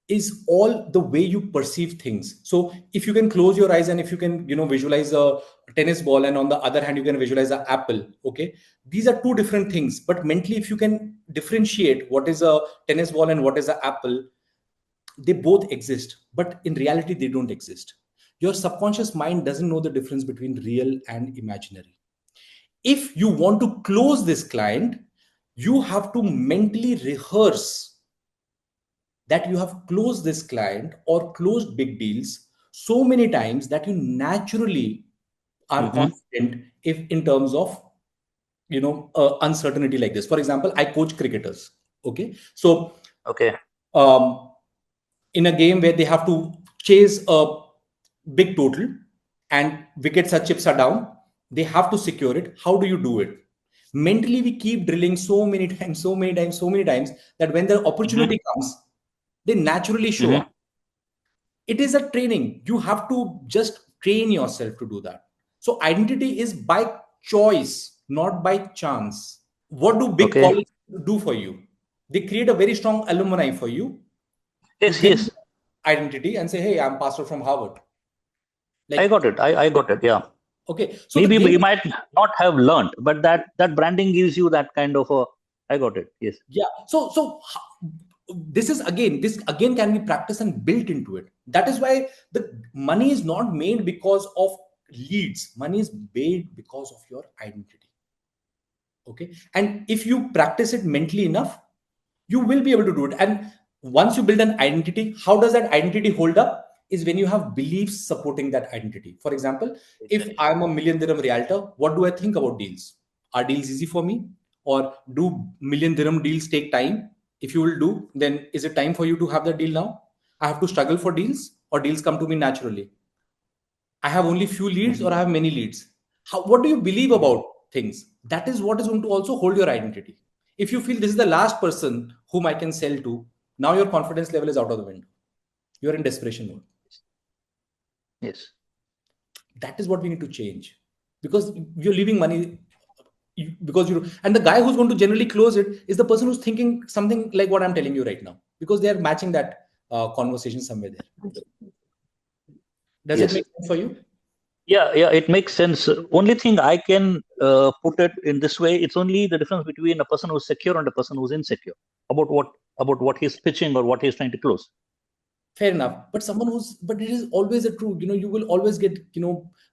is all the way you perceive things. So if you can close your eyes and if you can visualize a tennis ball, and on the other hand you can visualize an apple, okay, these are two different things, but mentally if you can differentiate what is a tennis ball and what is an apple, they both exist, but in reality they don't exist. Your subconscious mind doesn't know the difference between real and imaginary. If you want to close this client, you have to mentally rehearse that you have closed this client or closed big deals so many times that you naturally are Mm-hmm. confident, if in terms of uncertainty like this. For example, I coach cricketers. Okay, so Okay. um, in a game where they have to chase a big total and wickets are chips are down, they have to secure it. How do you do it? Mentally we keep drilling so many times, so many times, so many times, that when the Mm-hmm. opportunity comes, they naturally show Mm-hmm. up. It is a training. You have to just train yourself to do that. So identity is by choice, not by chance. What do big Okay. colleges do for you? They create a very strong alumni for you to Yes. get Yes. identity and say, hey, I'm pastor from Harvard. I Like, got it. I got it. Yeah. okay, so the Maybe game you is, might not have learned, but that branding gives you that kind of a. I got it. Yes. yeah. This again can be practiced and built into it. That is why the money is not made because of leads. Money is made because of your identity. Okay, and if you practice it mentally enough, you will be able to do it. And once you build an identity, how does that identity hold up? Is when you have beliefs supporting that identity. For example, if Exactly. I'm a million dirham realtor, what do I think about deals? Are deals easy for me, or do million dirham deals take time? If you will do, then is it time for you to have the deal now? I have to struggle for deals, or deals come to me naturally? I have only few leads, Mm-hmm. or I have many leads. What do you believe Mm-hmm. about things? That is what is going to also hold your identity. If you feel this is the last person whom I can sell to, now your confidence level is out of the window. You're in desperation mode. Yes. That is what we need to change, because you're leaving money. Because you, and the guy who's going to generally close it is the person who's thinking something like what I'm telling you right now, because they are matching that conversation somewhere there. Does it Yes. make sense for you? Yeah, yeah, it makes sense. Only thing I can put it in this way, it's only the difference between a person who's secure and a person who's insecure about what he's pitching or what he's trying to close. Fair enough. But but it is always a true, you will always get,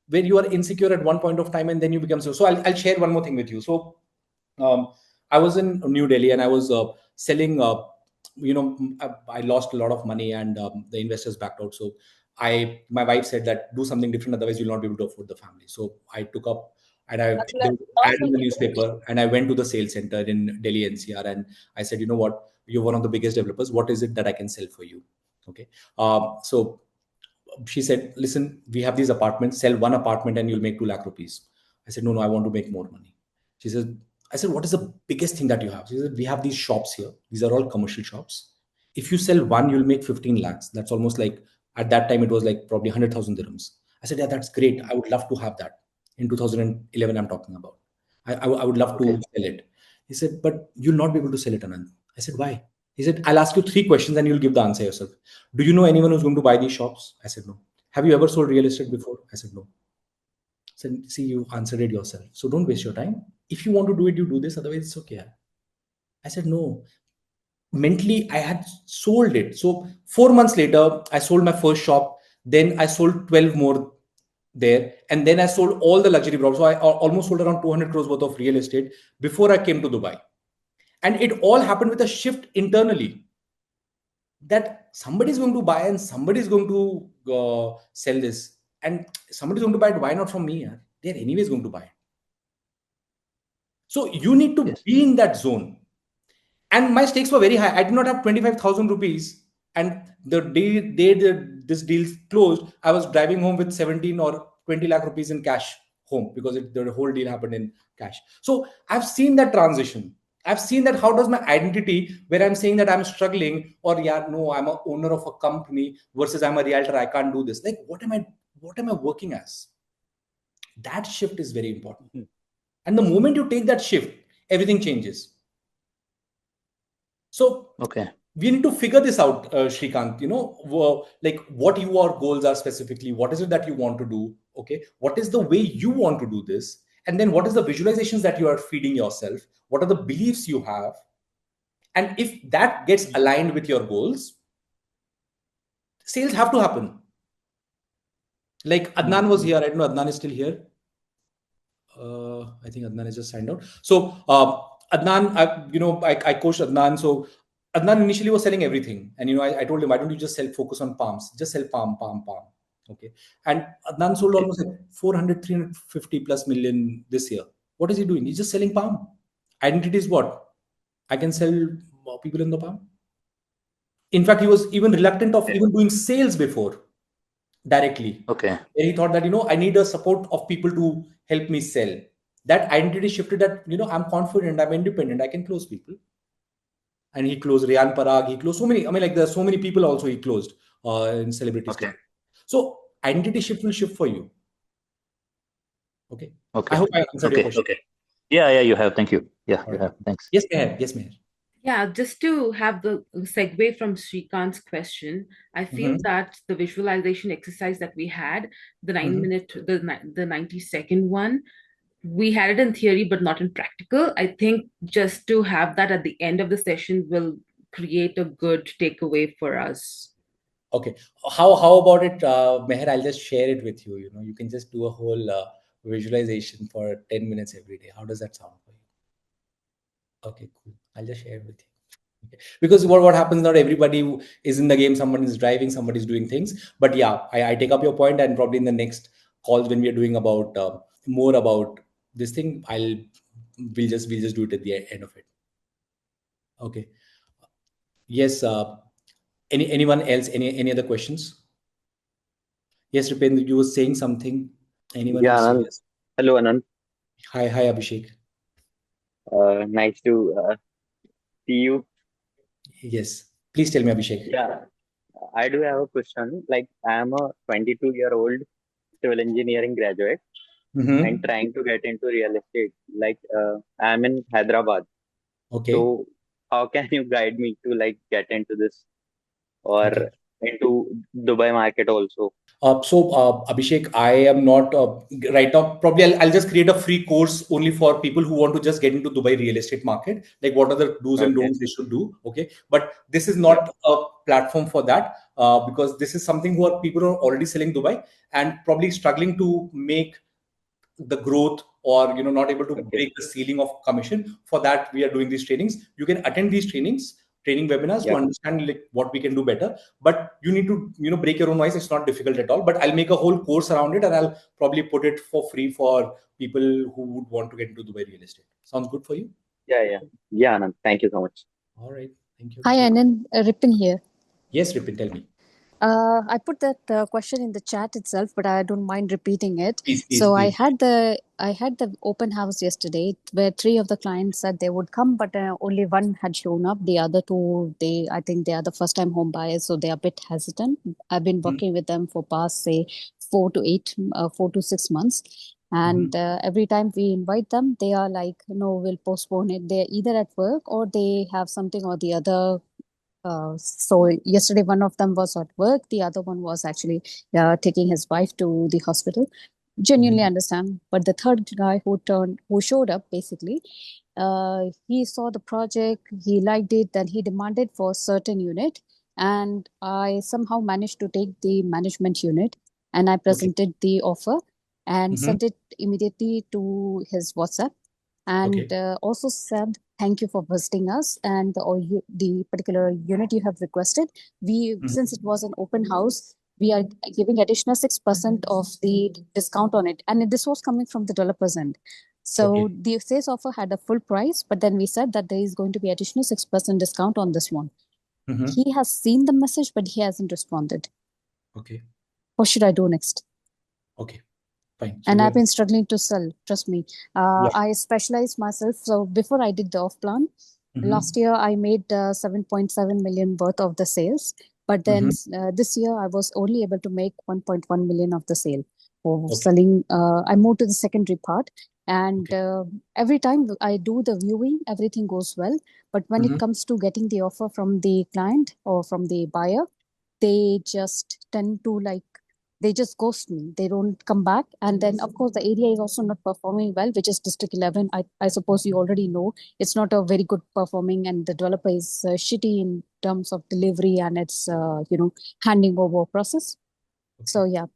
where you are insecure at one point of time and then you become so. I'll share one more thing with you. So, I was in New Delhi and I was selling, I lost a lot of money, and the investors backed out. So my wife said that do something different, otherwise you'll not be able to afford the family. So I took up, and there was an ad in the newspaper, and I went to the sales center in Delhi NCR, and I said, you know what, you're one of the biggest developers. What is it that I can sell for you? Okay. So she said, listen, we have these apartments, sell one apartment and you'll make 2 lakh rupees. I said, no, no, I want to make more money. She said, I said, what is the biggest thing that you have? She said, we have these shops here. These are all commercial shops. If you sell one, you'll make 15 lakhs. That's almost like, at that time, it was like probably 100,000 dirhams. I said, yeah, that's great. I would love to have that. In 2011, I'm talking about. I would love to Okay. sell it. He said, but you'll not be able to sell it, Anand. I said, why? He said, I'll ask you 3 questions and you'll give the answer yourself. Do you know anyone who's going to buy these shops? I said, no. Have you ever sold real estate before? I said, no. I said, see, you answered it yourself. So don't waste your time. If you want to do it, you do this. Otherwise, it's okay. I said, no. Mentally, I had sold it. So 4 months later, I sold my first shop. Then I sold 12 more there. And then I sold all the luxury properties. So I almost sold around 200 crores worth of real estate before I came to Dubai. And it all happened with a shift internally, that somebody is going to buy and somebody is going to sell this, and somebody is going to buy it. Why not from me? Yaar? They're anyways going to buy it. So you need to Yes. be in that zone. And my stakes were very high. I did not have 25,000 rupees. And the day this deal closed, I was driving home with 17 or 20 lakh rupees in cash home because the whole deal happened in cash. So I've seen that transition. I've seen that how does my identity, where I'm saying that I'm struggling, or yeah, no, I'm a owner of a company versus I'm a realtor, I can't do this. Like, what am I working as? That shift is very important. And the moment you take that shift, everything changes. So Okay. we need to figure this out, Shrikant, like what your goals are specifically, what is it that you want to do? Okay. What is the way you want to do this? And then what is the visualizations that you are feeding yourself? What are the beliefs you have? And if that gets aligned with your goals, sales have to happen. Like Adnan was here. I don't know, Adnan is still here. I think Adnan is just signed out. So Adnan, I coached Adnan. So Adnan initially was selling everything, and I told him, why don't you just focus on palms? Just sell palm, palm, palm. Okay. And Adnan sold almost like 400, 350 plus million this year. What is he doing? He's just selling palm. Identity is what? I can sell people in the palm. In fact, he was even reluctant of even doing sales before directly. Okay. Where he thought that, I need a support of people to help me sell. That identity shifted that, I'm confident, I'm independent, I can close people. And he closed Rian Parag, he closed so many, like there's so many people also he closed in celebrity stuff. So identity shift will shift for you. Okay. Okay. I hope I answered your question. Okay. Yeah, you have. Thank you. Yeah, All you right. have. Thanks. Yes, Meher. Yes, Meher. Yeah, just to have the segue from Srikant's question, I feel that the visualization exercise that we had, the 9-minute, the 90-second one, we had it in theory, but not in practical. I think just to have that at the end of the session will create a good takeaway for us. Okay. How about it, Meher? I'll just share it with you. You can just do a whole visualization for 10 minutes every day. How does that sound for you? Okay, cool. I'll just share it with you. Okay. Because what happens, not everybody is in the game. Someone is driving, somebody is doing things. But yeah, I take up your point, and probably in the next calls when we are doing about more about this thing, we'll just do it at the end of it. Okay. Yes. Anyone else? Any other questions? Yes, Rupendra, you were saying something. Anyone Yeah, else? Anand. Yes. Hello, Anand. Hi, Abhishek. Nice to see you. Yes. Please tell me, Abhishek. Yeah, I do have a question. Like, I am a 22-year-old civil engineering graduate and trying to get into real estate. Like, I am in Hyderabad. Okay. So, how can you guide me to get into this or into Dubai market also? Abhishek, I am not right now. Probably I'll just create a free course only for people who want to just get into Dubai real estate market. Like what are the do's and don'ts they should do. Okay. But this is not a platform for that because this is something people who are already selling Dubai and probably struggling to make the growth or not able to break the ceiling of commission. For that we are doing these trainings. You can attend these training webinars to understand like what we can do better, but you need to break your own noise. It's not difficult at all, but I'll make a whole course around it and I'll probably put it for free for people who would want to get into Dubai real estate. Sounds good for you? Yeah, Anand. Thank you so much. All right, thank you. Hi, Aanant. Ripin here. Yes, Ripin, tell me. I put that question in the chat itself, but I don't mind repeating it. Please. I had the open house yesterday where 3 of the clients said they would come, but only one had shown up. The other 2, I think they are the first time home buyers, so they are a bit hesitant. I've been working with them for past say 4 to 6 months. And every time we invite them, they are like, no, we'll postpone it. They're either at work or they have something or the other. So yesterday one of them was at work, the other one was actually taking his wife to the hospital. Genuinely understand. But the third guy who showed up basically, he saw the project, he liked it, then he demanded for a certain unit, and I somehow managed to take the management unit and I presented the offer and sent it immediately to his WhatsApp. And also said thank you for visiting us, and the particular unit you have requested, since it was an open house, we are giving additional 6% of the discount on it, and this was coming from the developer's end. So the sales offer had a full price, but then we said that there is going to be additional 6% discount on this one. He has seen the message, but he hasn't responded. Okay. What should I do next? Okay. Fine. And I've been struggling to sell, trust me. Yeah. I specialized myself. So before I did the off plan, last year I made 7.7 million worth of the sales. But then this year I was only able to make 1.1 million of the sale for selling. I moved to the secondary part. And every time I do the viewing, everything goes well. But when it comes to getting the offer from the client or from the buyer, they just tend to they just ghost me. They don't come back. And then, of course, the area is also not performing well, which is District 11. I suppose you already know it's not a very good performing, and the developer is shitty in terms of delivery and its, handing over process. So, yeah.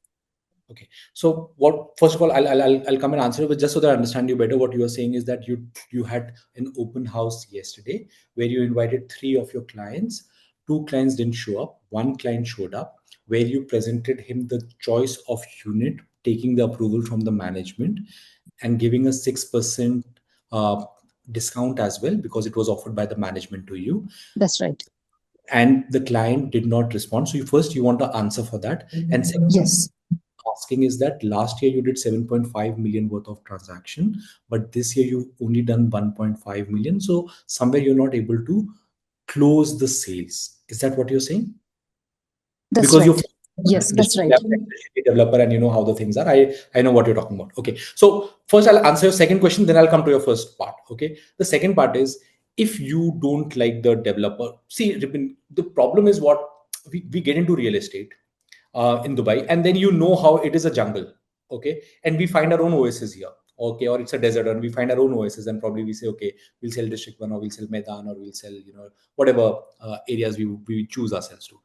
Okay. So what? First of all, I'll come and answer it, but just so that I understand you better, what you are saying is that you had an open house yesterday where you invited 3 of your clients. 2 clients didn't show up. 1 client showed up, where you presented him the choice of unit, taking the approval from the management, and giving a 6% discount as well because it was offered by the management to you. That's right. And the client did not respond. So you want to answer for that. And second, yes, asking is that last year you did 7.5 million worth of transaction, but this year you've only done 1.5 million. So somewhere you're not able to close the sales. Is that what you're saying? that's Because right. you're Yes, that's right. developer and you know how the things are. I know what you're talking about. Okay. So first I'll answer your second question, then I'll come to your first part. Okay. The second part is, if you don't like the developer, see, Ripin, the problem is what we get into real estate in Dubai, and then you know how it is a jungle. Okay. And we find our own oasis here. Okay. Or it's a desert and we find our own oasis, and probably we say, okay, we'll sell District 1, or we'll sell Medan, or we'll sell, whatever areas we choose ourselves to.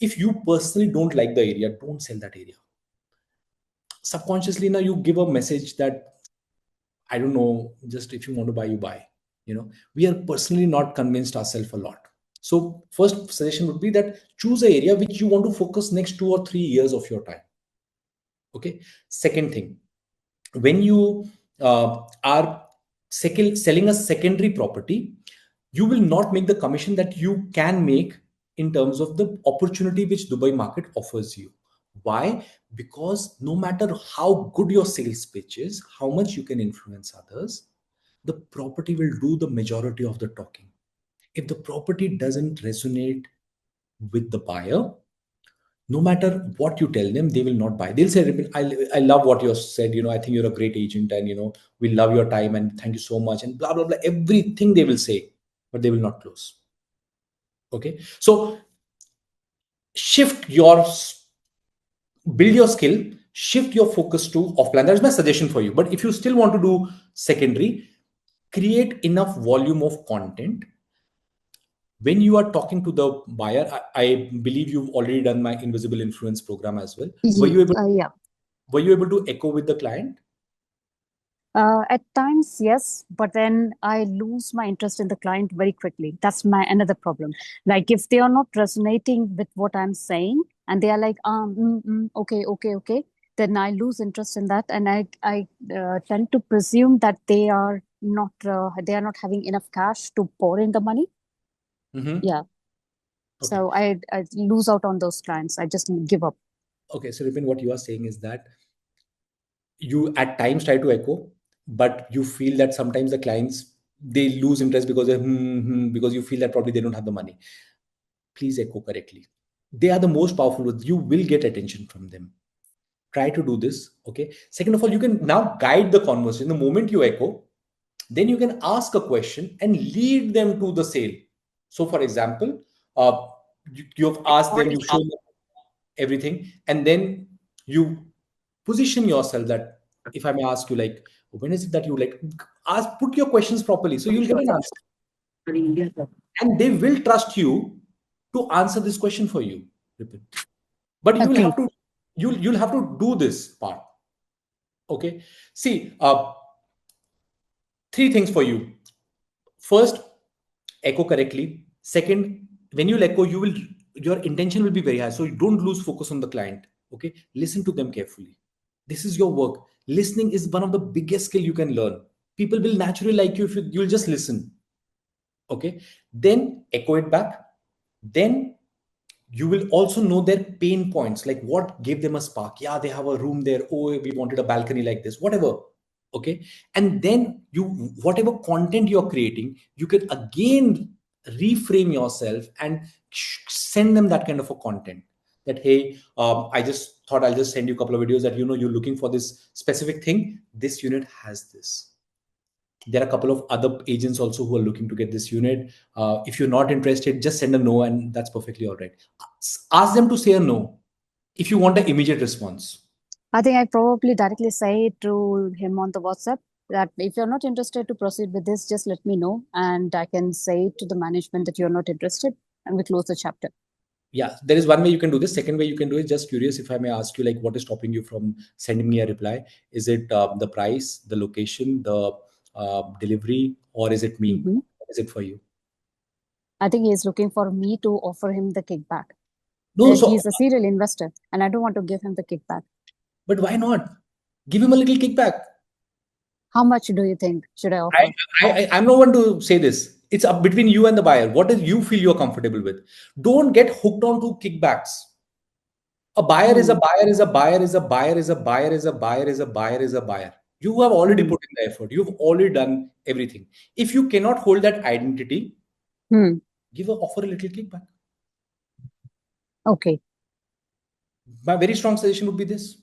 If you personally don't like the area, don't sell that area. Subconsciously now you give a message that, I don't know, just if you want to buy, you buy. We are personally not convinced ourselves a lot. So first suggestion would be that choose an area which you want to focus next 2 or 3 years of your time. Okay. Second thing, when you are selling a secondary property, you will not make the commission that you can make in terms of the opportunity which Dubai market offers you. Why? Because no matter how good your sales pitch is, how much you can influence others, the property will do the majority of the talking. If the property doesn't resonate with the buyer, no matter what you tell them, they will not buy. They'll say, "Ripin, I love what you said. I think you're a great agent, and we love your time, and thank you so much," and blah blah blah. Everything they will say, but they will not close. Okay, so shift your build your skill, shift your focus to offline. That's my suggestion for you. But if you still want to do secondary, create enough volume of content. When you are talking to the buyer, I believe you've already done my invisible influence program as well. Yeah. Were you able to echo with the client? At times, yes, but then I lose my interest in the client very quickly. That's my another problem. Like if they are not resonating with what I'm saying, and they are like, okay, okay, okay, then I lose interest in that, and I tend to presume that they are not having enough cash to pour in the money. Yeah. Okay. So I lose out on those clients. I just give up. Okay. So Ripin, what you are saying is that you at times try to echo, but you feel that sometimes the clients, they lose interest because because you feel that probably they don't have the money. Please echo correctly. They are the most powerful. You will get attention from them. Try to do this. Okay. Second of all, you can now guide the conversation. The moment you echo, then you can ask a question and lead them to the sale. So, for example, you have asked them, you show them everything, and then you position yourself that, if I may ask you, like, when is it that you like, put your questions properly, so you'll get an answer, and they will trust you to answer this question for you. But you'll Agree. have to you'll have to do this part. Okay. See, 3 things for you. First, echo correctly. Second, when you echo, your intention will be very high, so you don't lose focus on the client. Okay. Listen to them carefully. This is your work. Listening is one of the biggest skill you can learn. People will naturally like you if you'll just listen. Okay. Then echo it back. Then You will also know their pain points, like what gave them a spark. Yeah, they have a room there. Oh, we wanted a balcony like this, whatever. Okay. And then you, whatever content you're creating, you can again reframe yourself and send them that kind of a content that, hey, I just thought I'll just send you a couple of videos that, you're looking for this specific thing. This unit has this. There are a couple of other agents also who are looking to get this unit. If you're not interested, just send a no, and that's perfectly all right. Ask them to say a no if you want an immediate response. I think I probably directly say to him on the WhatsApp that if you're not interested to proceed with this, just let me know. And I can say to the management that you're not interested, and we close the chapter. Yeah, there is one way you can do this. Second way you can do it, just curious, if I may ask you, like, what is stopping you from sending me a reply? Is it the price, the location, the delivery, or is it me? Mm-hmm. What is it for you? I think he's looking for me to offer him the kickback. No, so He's a serial investor, and I don't want to give him the kickback. but why not? Give him a little kickback. How much do you think should I offer? I'm no one to say this. It's up between you and the buyer. What do you feel you're comfortable with? Don't get hooked on to kickbacks. A buyer is a buyer is a buyer is a buyer is a buyer is a buyer is a buyer is a buyer. You have already put in the effort. You've already done everything. If you cannot hold that identity, offer a little kickback. Okay. My very strong suggestion would be this.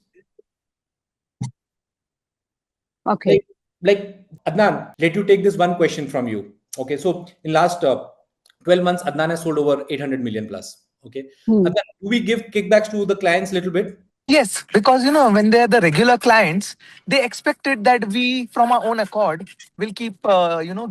Okay. Like Adnan, let you take this one question from you. Okay, so in last 12 months, Adnan has sold over 800 million plus. Okay, Adnan, do we give kickbacks to the clients a little bit? Yes, because when they're the regular clients, they expected that we, from our own accord, will keep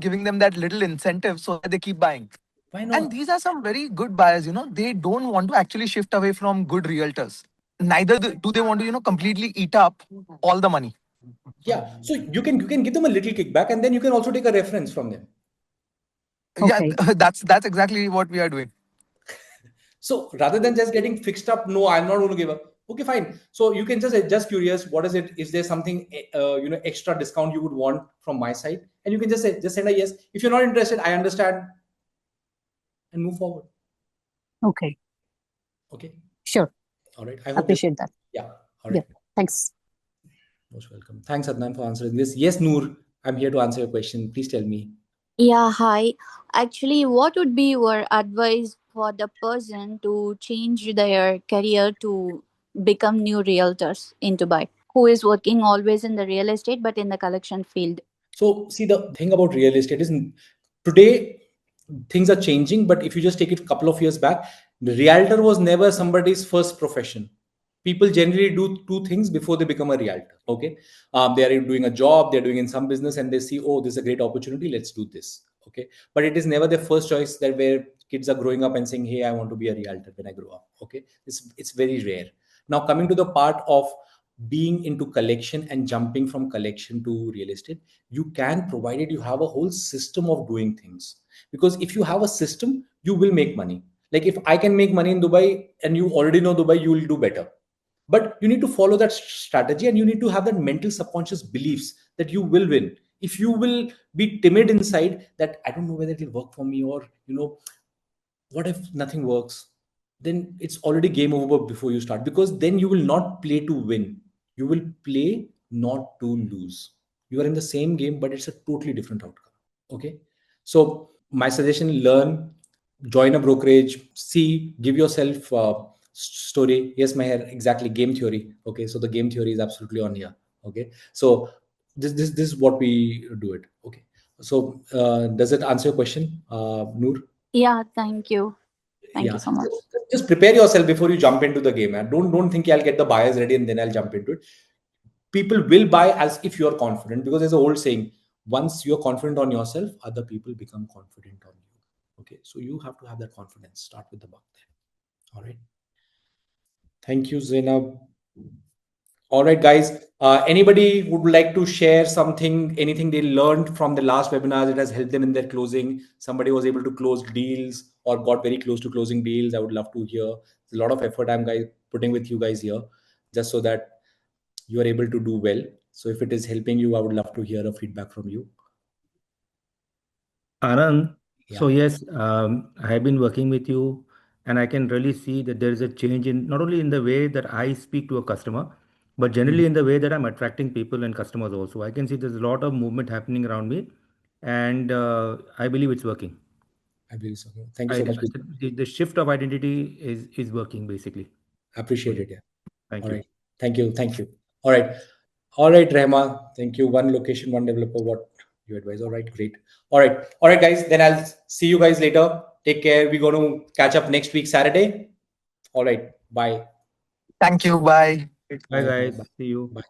giving them that little incentive so that they keep buying. Why not? And these are some very good buyers. They don't want to actually shift away from good realtors. Neither do they want to completely eat up all the money. Yeah, so you can give them a little kickback, and then you can also take a reference from them. Okay. Yeah, that's exactly what we are doing. So rather than just getting fixed up, no, I'm not going to give up. Okay, fine. So you can just curious, what is it? Is there something extra discount you would want from my side? And you can just send a yes. If you're not interested, I understand, and move forward. Okay. Okay. Sure. All right. I appreciate that. Yeah. All right. Yeah. Thanks. Most welcome. Thanks, Adnan, for answering this. Yes, Noor, I'm here to answer your question. Please tell me. Yeah, hi. Actually, what would be your advice for the person to change their career to become new realtors in Dubai, who is working always in the real estate but in the collection field? So, see, the thing about real estate is today things are changing, but if you just take it a couple of years back, the realtor was never somebody's first profession. People generally do two things before they become a realtor. Okay, they are doing a job, they're doing in some business, and they see, oh, this is a great opportunity, let's do this. Okay, but it is never their first choice, that where kids are growing up and saying, hey, I want to be a realtor when I grow up. Okay, it's very rare. Now, coming to the part of being into collection and jumping from collection to real estate, you can, provided you have a whole system of doing things. Because if you have a system, you will make money. Like if I can make money in Dubai and you already know Dubai, you will do better. But you need to follow that strategy, and you need to have that mental subconscious beliefs that you will win. If you will be timid inside that I don't know whether it will work for me, or what if nothing works, then it's already game over before you start, because then you will not play to win. You will play not to lose. You are in the same game, but it's a totally different outcome. Okay. So my suggestion, learn, join a brokerage, see, give yourself story. Yes, my hair, exactly, game theory. Okay. So the game theory is absolutely on here. Okay. So this is what we do it. Okay. So does it answer your question, Noor? Yeah, thank you. Thank you so much. Just prepare yourself before you jump into the game, and don't think I'll get the buyers ready and then I'll jump into it. People will buy as if you're confident, because there's an old saying, once you're confident on yourself, other people become confident on you. Okay, so you have to have that confidence. Start with the buck there. All right. Thank you, Zainab. All right, guys. Anybody would like to share something, anything they learned from the last webinar that has helped them in their closing? Somebody was able to close deals or got very close to closing deals. I would love to hear. It's a lot of effort I'm putting with you guys here, just so that you are able to do well. So if it is helping you, I would love to hear a feedback from you. Anand, Yeah. so yes, I have been working with you, and I can really see that there is a change in not only in the way that I speak to a customer, but generally in the way that I'm attracting people and customers also. I can see there's a lot of movement happening around me, and I believe it's working. I believe so. Thank you so much. The shift of identity is working basically. Appreciate it. Yeah. Thank All you. right. Thank you. Thank you. All right. All right, Rehma. Thank you. One location, one developer. What you advise? All right. Great. All right. All right, guys. Then I'll see you guys later. Take care. We're going to catch up next week, Saturday. All right. Bye. Thank you. Bye. Bye, guys. Bye. See you. Bye.